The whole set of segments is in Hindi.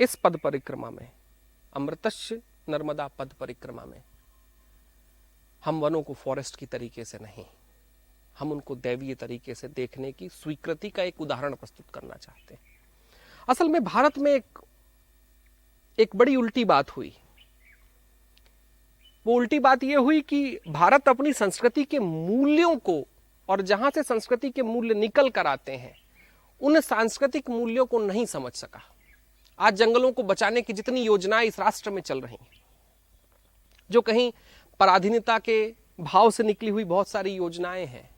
इस पद परिक्रमा में, अमृतस्य नर्मदा पद परिक्रमा में, हम वनों को फॉरेस्ट की तरीके से नहीं, हम उनको दैवीय तरीके से देखने की स्वीकृति का एक उदाहरण प्रस्तुत करना चाहते हैं। असल में भारत में एक बड़ी उल्टी बात हुई। वो उल्टी बात यह हुई कि भारत अपनी संस्कृति के मूल्यों को, और जहां से संस्कृति के मूल्य निकल कर आते हैं, उन सांस्कृतिक मूल्यों को नहीं समझ सका। आज जंगलों को बचाने की जितनी योजनाएं इस राष्ट्र में चल रही हैं, जो कहीं पराधीनता के भाव से निकली हुई बहुत सारी योजनाएं हैं,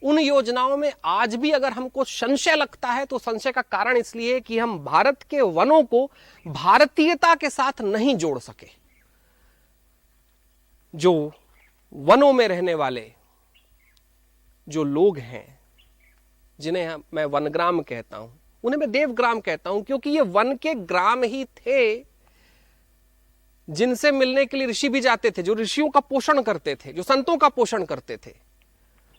उन योजनाओं में आज भी अगर हमको संशय लगता है तो संशय का कारण इसलिए है कि हम भारत के वनों को भारतीयता के साथ नहीं जोड़ सके। जो वनों में रहने वाले जो लोग हैं, जिन्हें मैं वनग्राम कहता हूं, उन्हें मैं देवग्राम कहता हूं, क्योंकि ये वन के ग्राम ही थे जिनसे मिलने के लिए ऋषि भी जाते थे, जो ऋषियों का पोषण करते थे, जो संतों का पोषण करते थे,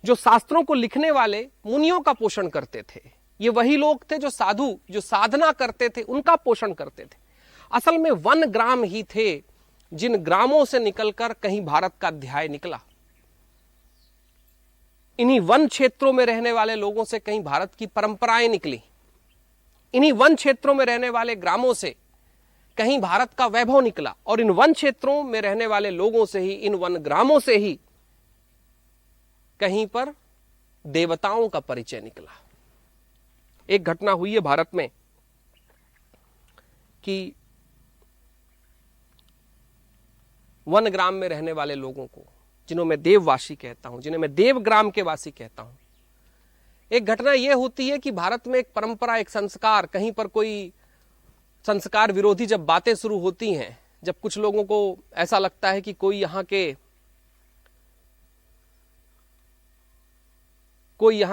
जो शास्त्रों को लिखने वाले मुनियों का पोषण करते थे। ये वही लोग थे जो साधु, जो साधना करते थे, उनका पोषण करते थे। असल में वन ग्राम ही थे जिन ग्रामों से निकलकर कहीं भारत का अध्याय निकला। इन्हीं वन क्षेत्रों में रहने वाले लोगों से कहीं भारत की परंपराएं निकली। इन्हीं वन क्षेत्रों में रहने वाले ग्रामों से कहीं भारत का वैभव निकला, और इन वन क्षेत्रों में रहने वाले लोगों से ही, इन वन ग्रामों से ही कहीं पर देवताओं का परिचय निकला। एक घटना हुई है भारत में कि वन ग्राम में रहने वाले लोगों को, जिन्हें मैं देववासी कहता हूं, जिन्हें मैं देवग्राम के वासी कहता हूं, एक घटना यह होती है कि भारत में एक परंपरा, एक संस्कार, कहीं पर कोई संस्कार विरोधी जब बातें शुरू होती हैं, जब कुछ लोगों को ऐसा लगता है कि कोई यहाँ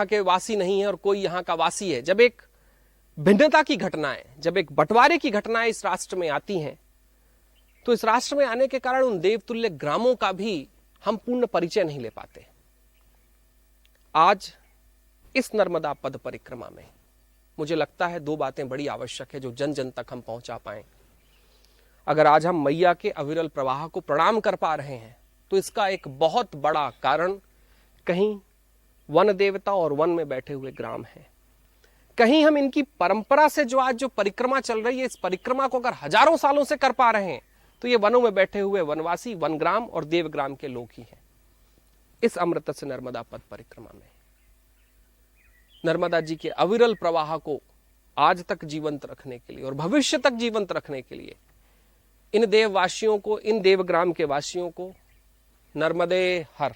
के वासी नहीं है और कोई यहाँ का वासी है, जब एक भिन्नता की घटनाएं, जब एक बंटवारे की घटनाएं इस राष्ट्र में आती हैं, तो इस राष्ट्र में आने के कारण उन देवतुल्य ग्रामों का भी हम पूर्ण परिचय नहीं ले पाते। आज इस नर्मदा पद परिक्रमा में मुझे लगता है दो बातें बड़ी आवश्यक है जो जन जन तक हम पहुंचा पाएं। अगर आज हम मैया के अविरल प्रवाह को प्रणाम कर पा रहे हैं, तो इसका एक बहुत बड़ा कारण कहीं वन देवता और वन में बैठे हुए ग्राम है। कहीं हम इनकी परंपरा से जो आज जो परिक्रमा चल रही है, इस परिक्रमा को अगर हजारों सालों से कर पा रहे हैं, तो ये वनों में बैठे हुए वनवासी, वनग्राम और देवग्राम के लोग ही हैं। इस अमृतस्य नर्मदा पद परिक्रमा में नर्मदा जी के अविरल प्रवाह को आज तक जीवंत रखने के लिए और भविष्य तक जीवंत रखने के लिए इन देववासियों को, इन देवग्राम के वासियों को नर्मदे हर